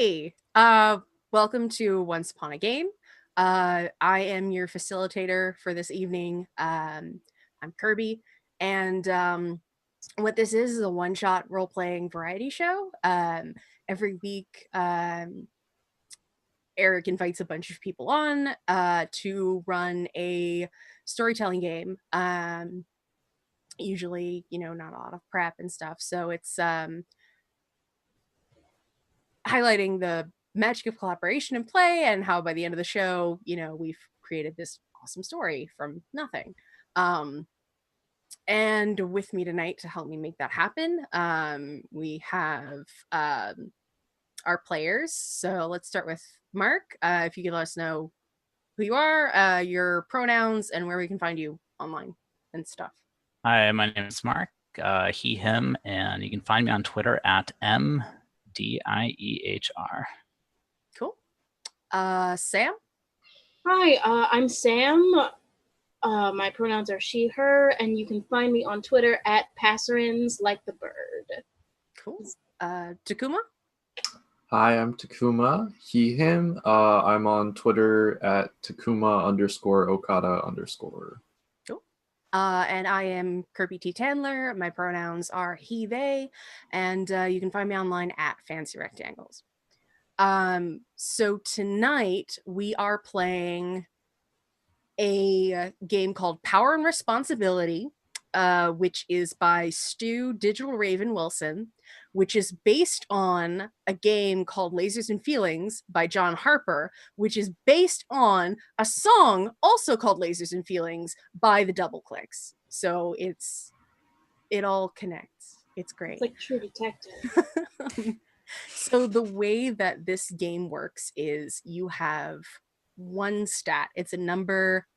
Hey, welcome to Once Upon a Game. I am your facilitator for this evening. I'm Kirby, and what this is a one-shot role-playing variety show. Every week, Eric invites a bunch of people on to run a storytelling game. Usually, not a lot of prep and stuff, so it's highlighting the magic of collaboration and play and how by the end of the show, we've created this awesome story from nothing. Um, and with me tonight to help me make that happen, we have our players. So let's start with Mark. If you could let us know who you are, your pronouns, and where we can find you online and stuff. Hi, my name is Mark, he, him, and you can find me on Twitter at MDIEHR. Cool. Sam? Hi, I'm Sam. My pronouns are she, her, and you can find me on Twitter at Passerins like the bird. Cool. Takuma? Hi, I'm Takuma, he, him. I'm on Twitter at Takuma_Okada_. Cool. And I am Kirby T. Tandler. My pronouns are he, they, and you can find me online at Fancy Rectangles. So tonight we are playing a game called Power and Responsibility, which is by Stu Digital Raven Wilson, which is based on a game called Lasers and Feelings by John Harper, which is based on a song also called Lasers and Feelings by the Double Clicks. So it all connects. It's great. It's like True Detective. So the way that this game works is you have one stat. It's a number.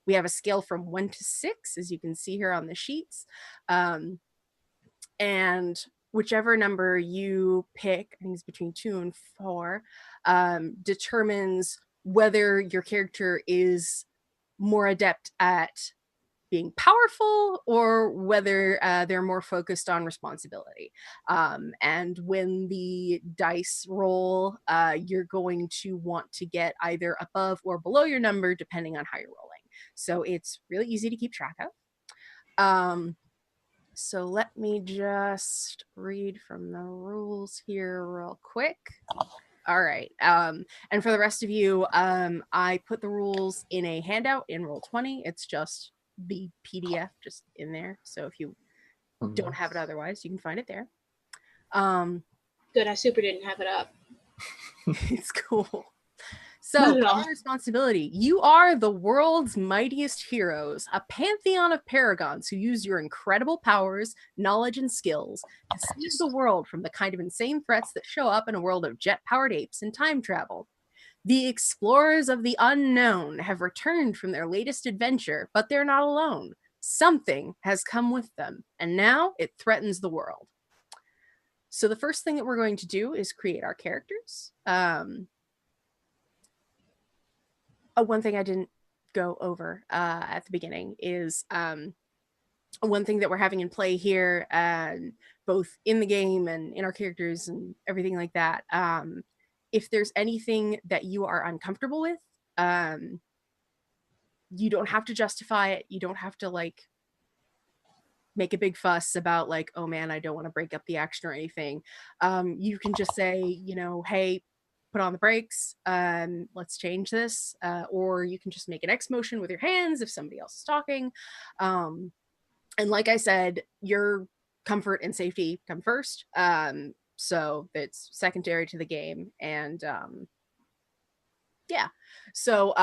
We have a scale from 1 to 6, as you can see here on the sheets. And whichever number you pick, I think it's between 2 and 4, determines whether your character is more adept at being powerful or whether they're more focused on responsibility. And when the dice roll, you're going to want to get either above or below your number depending on how you're rolling. So it's really easy to keep track of. So let me just read from the rules here real quick. All right. And for the rest of you, I put the rules in a handout in Roll20. It's just the PDF just in there. So if you don't have it otherwise, you can find it there. Good, I super didn't have it up. It's cool. So, Power and Responsibility. You are the world's mightiest heroes, a pantheon of paragons who use your incredible powers, knowledge, and skills to save the world from the kind of insane threats that show up in a world of jet-powered apes and time travel. The explorers of the unknown have returned from their latest adventure, but they're not alone. Something has come with them, and now it threatens the world. So the first thing that we're going to do is create our characters. One thing I didn't go over at the beginning is one thing that we're having in play here, both in the game and in our characters and everything like that. If there's anything that you are uncomfortable with, you don't have to justify it. You don't have to make a big fuss about oh man, I don't want to break up the action or anything. You can just say, hey, put on the brakes, let's change this. Or you can just make an X motion with your hands if somebody else is talking. And like I said, your comfort and safety come first. So it's secondary to the game. And yeah, so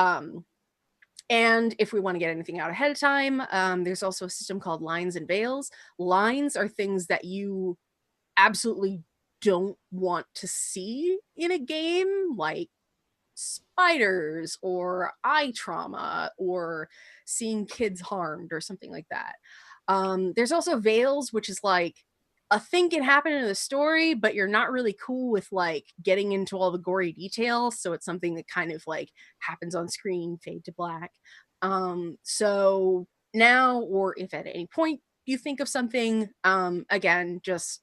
and if we want to get anything out ahead of time, there's also a system called lines and veils. Lines are things that you absolutely don't want to see in a game, like spiders or eye trauma or seeing kids harmed or something like that. There's also veils, which is a thing can happen in the story, but you're not really cool with getting into all the gory details. So it's something that kind of happens on screen, fade to black. So now, or if at any point you think of something, again, just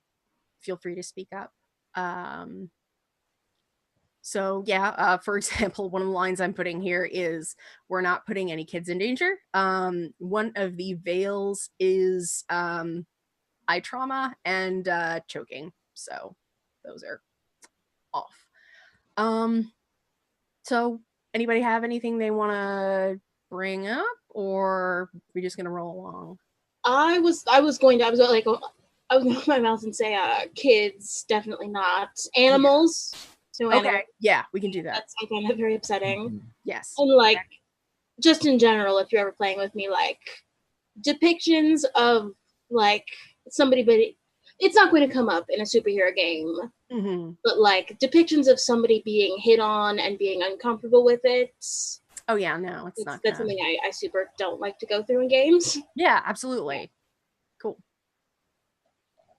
feel free to speak up. So yeah, for example, one of the lines I'm putting here is, "We're not putting any kids in danger." One of the veils is eye trauma and choking. So those are off. So anybody have anything they want to bring up, or are we just gonna roll along? I was going to open my mouth and say kids, definitely not. Animals. No Okay, animals. yeah, we can do that. That's, I find that very upsetting. Mhm. Yes. And like just in general, if you're ever playing with me, like depictions of like somebody, but it's not going to come up in a superhero game. Mm-hmm. But like depictions of somebody being hit on and being uncomfortable with it. Oh yeah, no, it's not. That's something I super don't like to go through in games. Yeah, absolutely. Cool.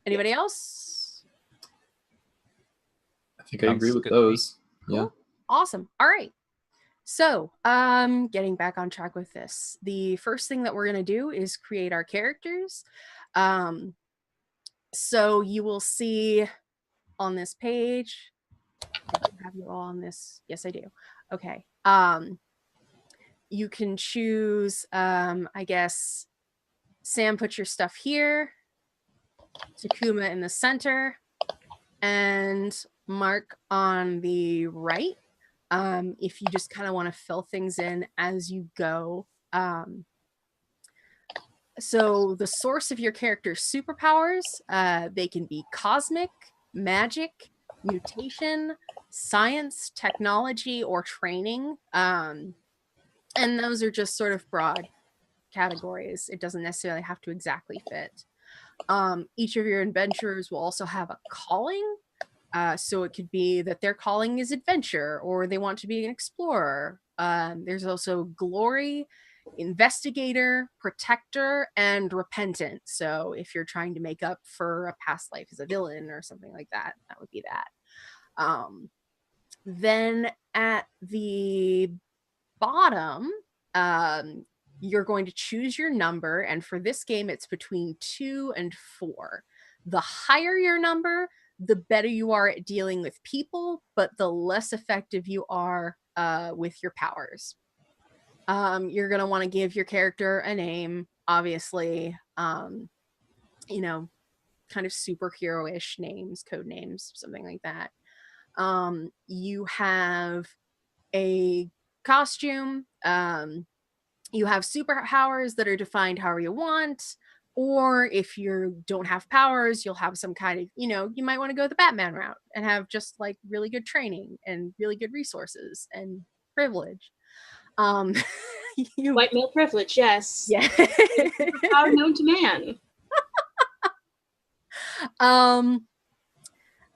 Anybody else? I think I agree Sounds with good to me. those. Cool. Yeah. Awesome. All right. So, getting back on track with this, the first thing that we're gonna do is create our characters. So you will see on this page. I do have you all on this. Yes, I do. Okay. You can choose. I guess Sam, put your stuff here. Takuma in the center, and Mark on the right. If you just kind of want to fill things in as you go. So the source of your character's superpowers, they can be cosmic, magic, mutation, science, technology, or training. And those are just sort of broad categories. It doesn't necessarily have to exactly fit. Each of your adventurers will also have a calling. So it could be that their calling is adventure, or they want to be an explorer. There's also glory, investigator, protector, and repentant. So if you're trying to make up for a past life as a villain or something like that, that would be that. Then at the bottom, you're going to choose your number, and for this game, it's between 2 and 4. The higher your number, the better you are at dealing with people, but the less effective you are with your powers. You're going to want to give your character a name, obviously, you know, kind of superhero-ish names, code names, something like that. You have a costume. You have superpowers that are defined however you want. Or if you don't have powers, you'll have some kind of, you might want to go the Batman route and have just like really good training and really good resources and privilege. White male privilege, yes. Yeah. Power known to man.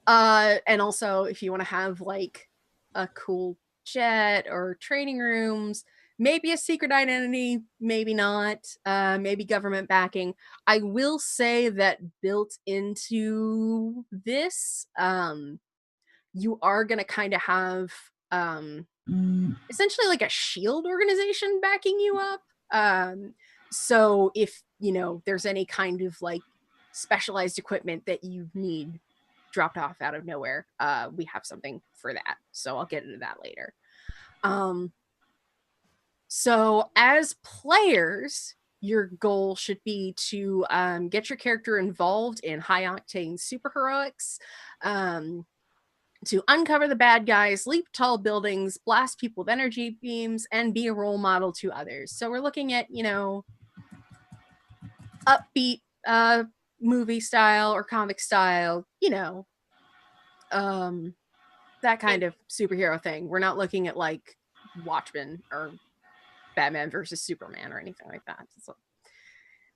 And also if you want to have like a cool jet or training rooms, maybe a secret identity, maybe not, maybe government backing. I will say that built into this, you are going to kind of have essentially like a shield organization backing you up. So if, there's any kind of like specialized equipment that you need dropped off out of nowhere, we have something for that. So I'll get into that later. So as players, your goal should be to get your character involved in high octane superheroics, to uncover the bad guys, leap tall buildings, blast people with energy beams, and be a role model to others. So we're looking at, upbeat movie style or comic style, that kind of superhero thing. We're not looking at like Watchmen or Batman versus Superman or anything like that. So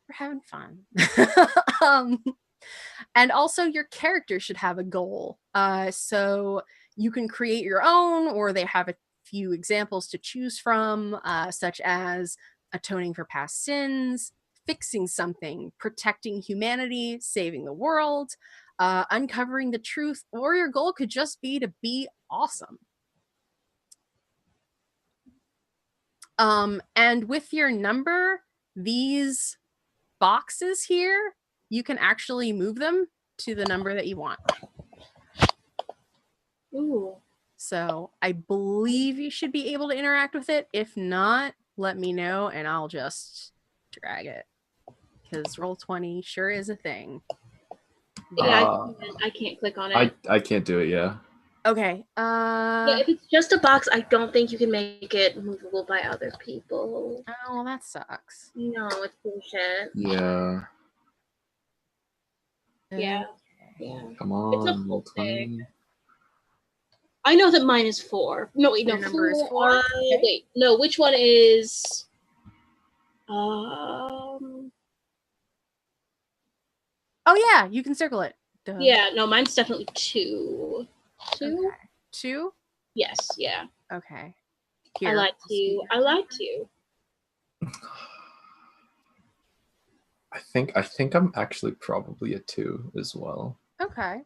we're having fun. And also your character should have a goal. So you can create your own, or they have a few examples to choose from, such as atoning for past sins, fixing something, protecting humanity, saving the world, uncovering the truth, or your goal could just be to be awesome. And with your number, these boxes here, you can actually move them to the number that you want. Ooh. So I believe you should be able to interact with it. If not, let me know and I'll just drag it. Because Roll20 sure is a thing. Yeah, I can't click on it. I can't do it, yeah. Okay. Yeah, if it's just a box, I don't think you can make it movable by other people. Oh, well, that sucks. No, it's bullshit. Yeah. Yeah. Okay. Yeah. Come It's a on, full Roll20. I know that mine is 4. No, wait, no. Your number is 4? Okay. Wait, no. Which one is? Um. Oh yeah, you can circle it. Duh. Yeah, no, mine's definitely 2. 2? Okay. 2? Yes. Yeah. Okay. I lied to you. I lied to you. I think I'm actually probably a 2 as well. Okay.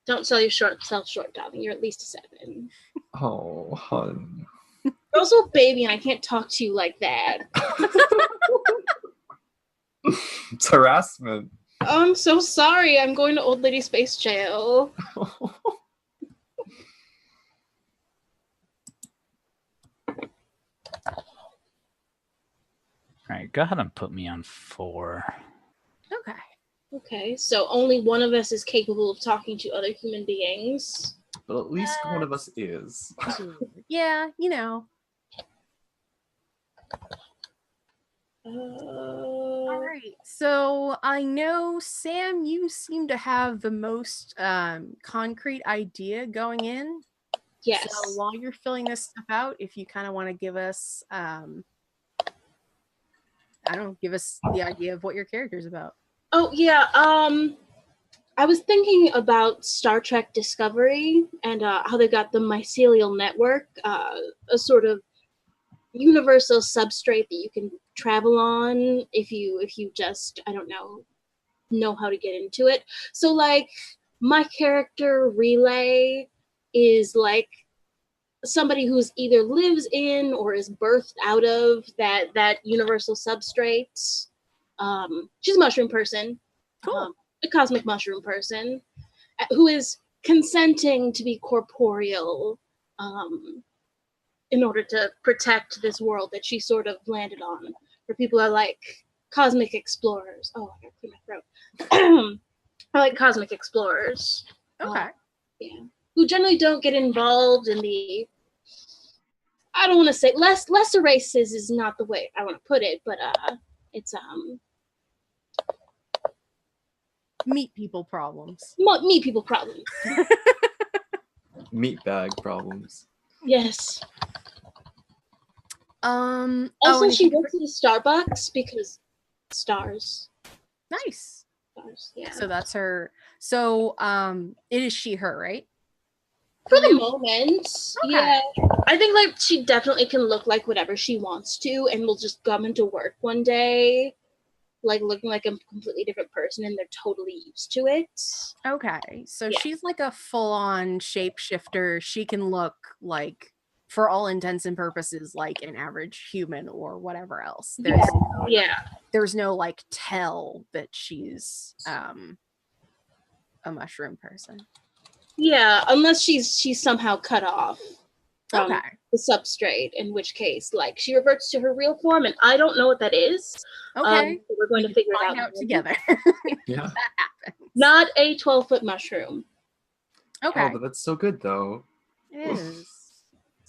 Don't sell yourself short, darling. You're at least a 7. Oh, hun. You're also a baby, and I can't talk to you like that. It's harassment. I'm so sorry. I'm going to old lady space jail. All right, go ahead and put me on 4. Okay. Okay, so only one of us is capable of talking to other human beings. But at least one of us is. Yeah, you know. All right. So I know, Sam, you seem to have the most concrete idea going in. Yes. So while you're filling this stuff out, if you kind of want to give us, I don't know, give us the idea of what your character's about. Oh yeah. I was thinking about Star Trek Discovery and how they got the mycelial network, a sort of universal substrate that you can travel on if you just, I don't know how to get into it. So like my character Relay is like somebody who's either lives in or is birthed out of that universal substrate. She's a mushroom person. Cool. A cosmic mushroom person who is consenting to be corporeal in order to protect this world that she sort of landed on. Where people are like cosmic explorers. Oh, I gotta clear my throat. I like cosmic explorers. Okay. Yeah. Who generally don't get involved in the, I don't want to say lesser races is not the way I want to put it, but it's Meet people problems. meet people problems. Meat bag problems. Yes. Also, she works at a Starbucks because stars. Nice. Stars, yeah. So that's her. So it is she, her, right? For the moment, Okay. yeah. I think like she definitely can look like whatever she wants to, and will just come into work one day, like looking like a completely different person, and they're totally used to it. Okay. So Yeah. she's like a full-on shapeshifter. She can look like, for all intents and purposes, like an average human or whatever else. There's no like tell that she's a mushroom person. Yeah, unless she's somehow cut off from Okay. the substrate, in which case, like, she reverts to her real form, and I don't know what that is. Okay. So we're going to figure it Find out together. Yeah. That happens. Not a 12-foot mushroom. Okay. Oh, but that's so good though. It is.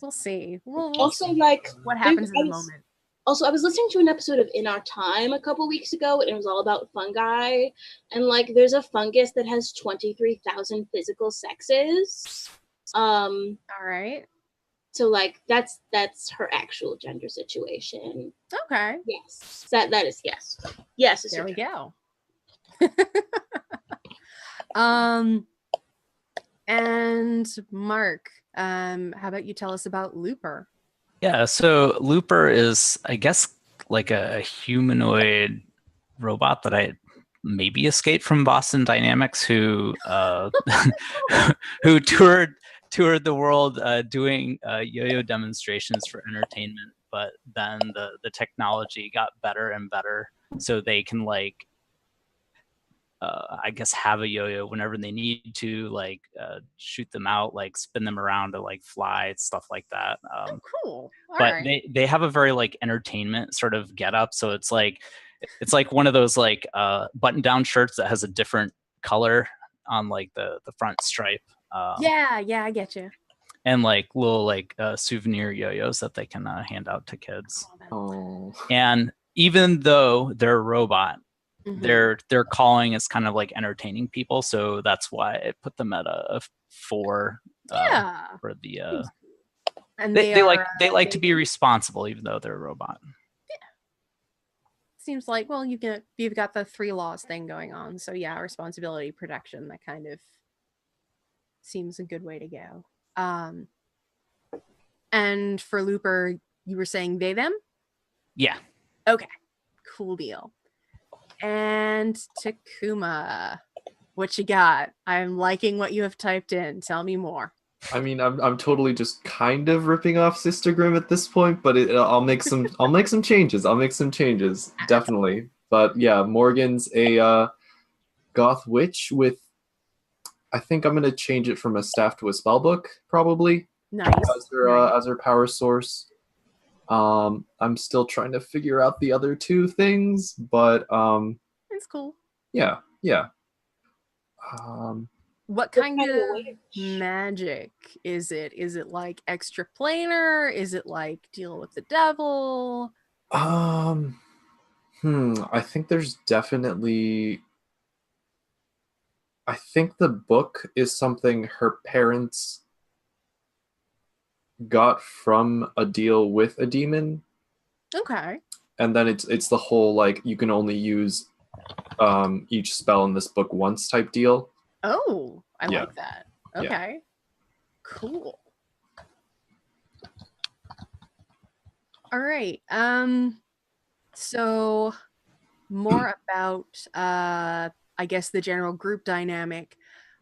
We'll see. We'll Also, see like, what happens in the moment. Also, I was listening to an episode of In Our Time a couple weeks ago, and it was all about fungi. And, like, there's a fungus that has 23,000 physical sexes. All right. So, like, that's her actual gender situation. Okay. Yes. That is yes. Yes. There we go. And Mark, how about you tell us about Looper? Yeah, so Looper is, I guess, like a humanoid robot that I maybe escaped from Boston Dynamics, who who toured the world doing yo-yo demonstrations for entertainment. But then the technology got better and better, so they can like I guess have a yo-yo whenever they need to, like shoot them out, like spin them around to like fly, stuff like that. Oh, cool. All But right. they have a very like entertainment sort of get up. So it's like one of those like button down shirts that has a different color on like the front stripe. Yeah, I get you. And like little like souvenir yo-yos that they can hand out to kids. Oh. And even though they're a robot, Mhm. their calling is kind of like entertaining people, so that's why I put them at a 4 Yeah. for the And they like they to be responsible even though they're a robot. seems like, well, you've got the 3 laws thing going on. So yeah, responsibility, protection, that kind of seems a good way to go. And for Looper, you were saying they them? Yeah. Okay. Cool deal. And Takuma, what you got? I'm liking what you have typed in. Tell me more. I mean, I'm totally just kind of ripping off Sister Grimm at this point, but I'll make some changes. I'll make some changes, definitely. But yeah, Morgan's a goth witch with. I think I'm gonna change it from a staff to a spell book, probably. Nice. As her power source. I'm still trying to figure out the other 2 things, but it's cool. Yeah. What kind of magic is it? Is it like extraplanar? Is it like deal with the devil? I think there's definitely. I think the book is something her parents got from a deal with a demon. Okay. And then it's the whole like you can only use each spell in this book once type deal. Oh, I Yeah. like that. Okay. Yeah. Cool. All right. So more about I guess the general group dynamic.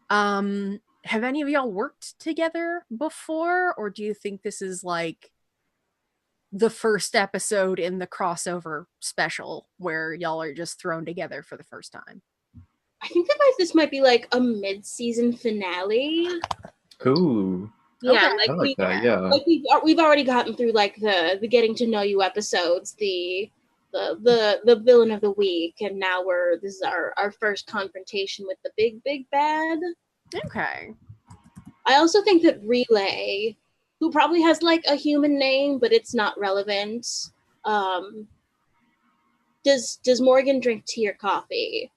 Have any of y'all worked together before, or do you think this is like the first episode in the crossover special where y'all are just thrown together for the first time? I think that this might be like a mid-season finale. Ooh. Yeah, Okay. like I like that, yeah. Like we've already gotten through like the getting to know you episodes, the villain of the week, and now this is our first confrontation with the big bad. Okay. I also think that Relay, who probably has like a human name, but it's not relevant. Does Morgan drink tea or coffee?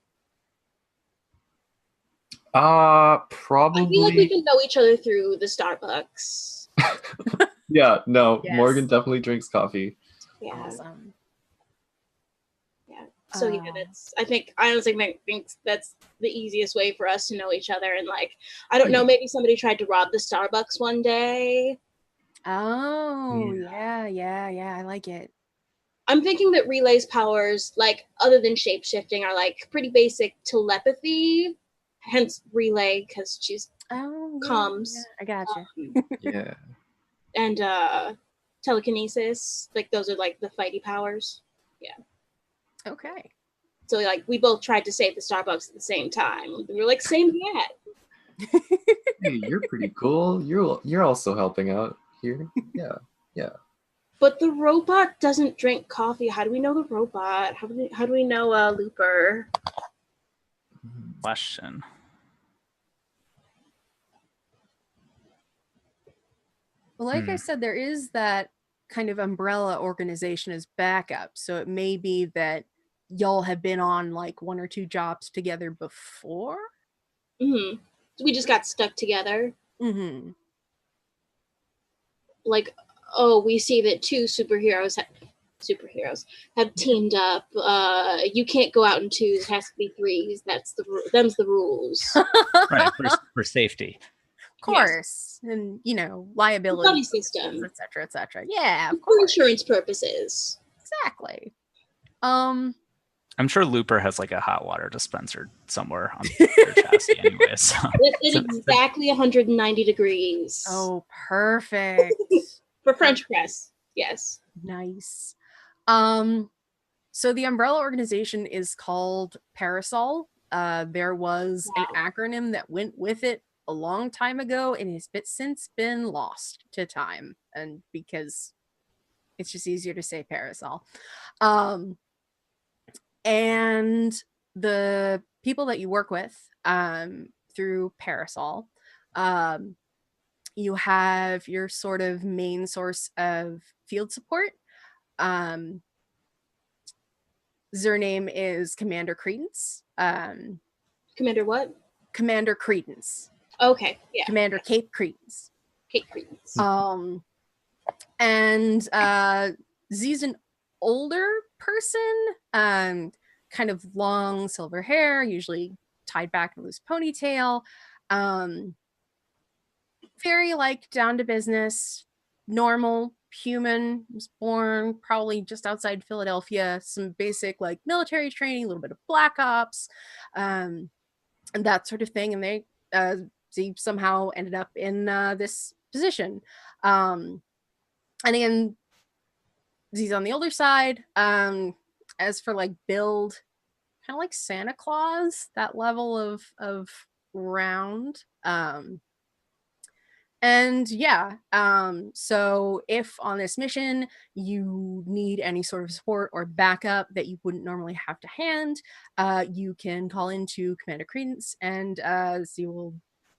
Probably. I feel like we can know each other through the Starbucks. Yeah, no, Yes. Morgan definitely drinks coffee. Yeah. Awesome. Yeah. So yeah, I honestly think that's the easiest way for us to know each other. And like, I don't know, maybe somebody tried to rob the Starbucks one day. Oh, yeah, I like it. I'm thinking that Relay's powers, like other than shape-shifting, are like pretty basic telepathy. Hence Relay, because she's comms. Yeah, I gotcha. Yeah. And telekinesis, like those are like the fighty powers. Yeah. Okay. So like we both tried to save the Starbucks at the same time. We were like, same yet. Hey, you're pretty cool. You're also helping out here. Yeah. But the robot doesn't drink coffee. How do we know the robot? How do we know Looper? Question. Well, like I said, there is that kind of umbrella organization as backup. So it may be that y'all have been on like 1 or 2 jobs together before. Mm-hmm. So we just got stuck together. Mm-hmm. Like, we see that 2 superheroes have teamed up. You can't go out in 2s. It has to be 3s. Them's the rules. Right, for safety. Of course. Yes. And, liability. Buddy system. Et cetera, et cetera. Yeah, of for course. insurance purposes. Exactly. I'm sure Looper has like a hot water dispenser somewhere on their chassis anyway. So. It's exactly 190 degrees. Oh, perfect. For French press, yes. Nice. So the umbrella organization is called Parasol. There was an Wow. acronym that went with it a long time ago, and it's since been lost to time, and because it's just easier to say parasol. And the people that you work with through Parasol, you have your sort of main source of field support. Their name is Commander Credence. Commander what? Commander Credence. Okay, yeah. Commander Cape Credence. Kate Credence. And Z's an older person, kind of long silver hair, usually tied back in a loose ponytail. Very like down to business, normal human, was born probably just outside Philadelphia, some basic like military training, a little bit of black ops, and that sort of thing. And they Z somehow ended up in this position. And again, Z's on the older side. As for like build, kind of like Santa Claus, that level of round. And yeah, so if on this mission you need any sort of support or backup that you wouldn't normally have to hand, you can call into Commander Credence, and she will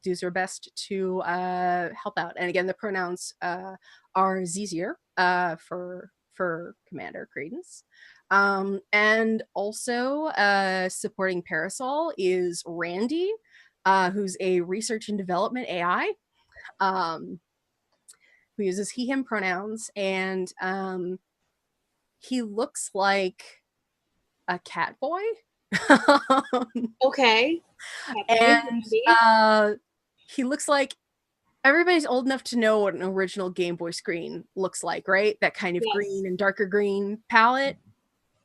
do her best to help out. And again, the pronouns are Zizier for Commander Credence. And also supporting Parasol is Randy, who's a research and development AI. Who uses he him pronouns, and he looks like a cat boy. Okay. And he looks like everybody's old enough to know what an original Game Boy screen looks like, right? That kind of Yes. green and darker green palette.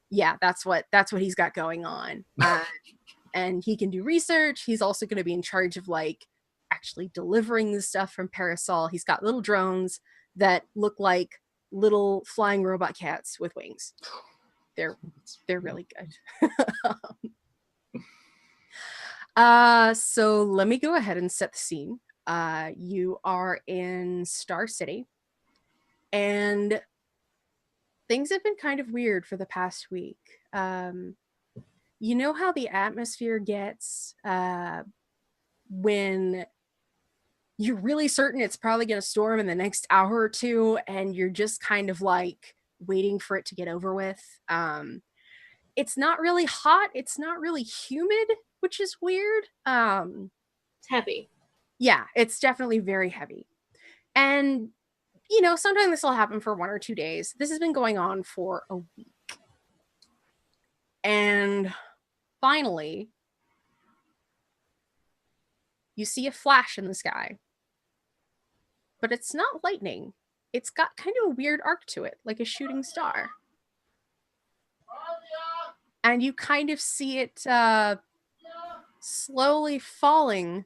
Yeah, that's what he's got going on. And he can do research. He's also going to be in charge of like actually delivering the stuff from Parasol. He's got little drones that look like little flying robot cats with wings. They're really good. So let me go ahead and set the scene. You are in Star City, and things have been kind of weird for the past week. You know how the atmosphere gets when you're really certain it's probably going to storm in the next hour or two, and you're just kind of like waiting for it to get over with. It's not really hot. It's not really humid, which is weird. It's heavy. Yeah, it's definitely very heavy. And, you know, sometimes this will happen for 1 or 2 days. This has been going on for a week. And finally, you see a flash in the sky. But it's not lightning. It's got kind of a weird arc to it, like a shooting star. And you kind of see it slowly falling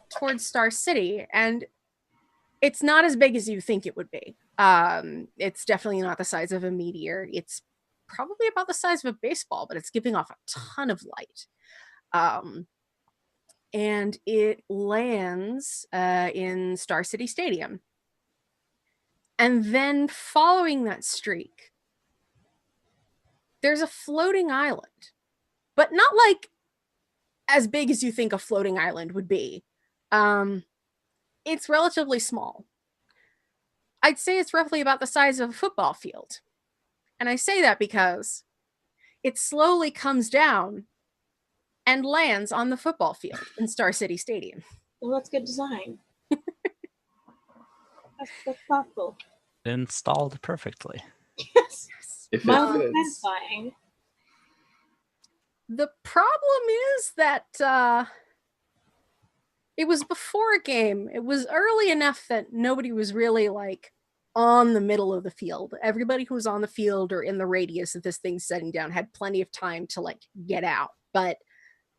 towards Star City. And it's not as big as you think it would be. It's definitely not the size of a meteor. It's probably about the size of a baseball, but it's giving off a ton of light. And it lands in Star City Stadium. And then following that streak, there's a floating island, but not like as big as you think a floating island would be. It's relatively small. I'd say it's roughly about the size of a football field. And I say that because it slowly comes down and lands on the football field in Star City Stadium. Well, that's good design. That's thoughtful. Installed perfectly. Yes. If it Mildly fits. satisfying. The problem is that it was before a game. It was early enough that nobody was really like on the middle of the field. Everybody who was on the field or in the radius of this thing setting down had plenty of time to like get out. But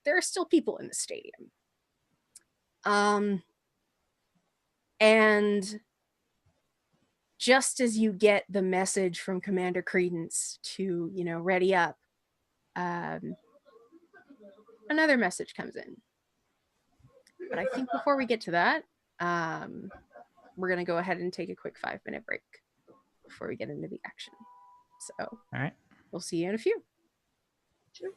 there are still people in the stadium. And just as you get the message from Commander Credence to, you know, ready up, another message comes in. But I think before we get to that, we're going to go ahead and take a quick 5-minute break before we get into the action. So All right. we'll see you in a few. Sure.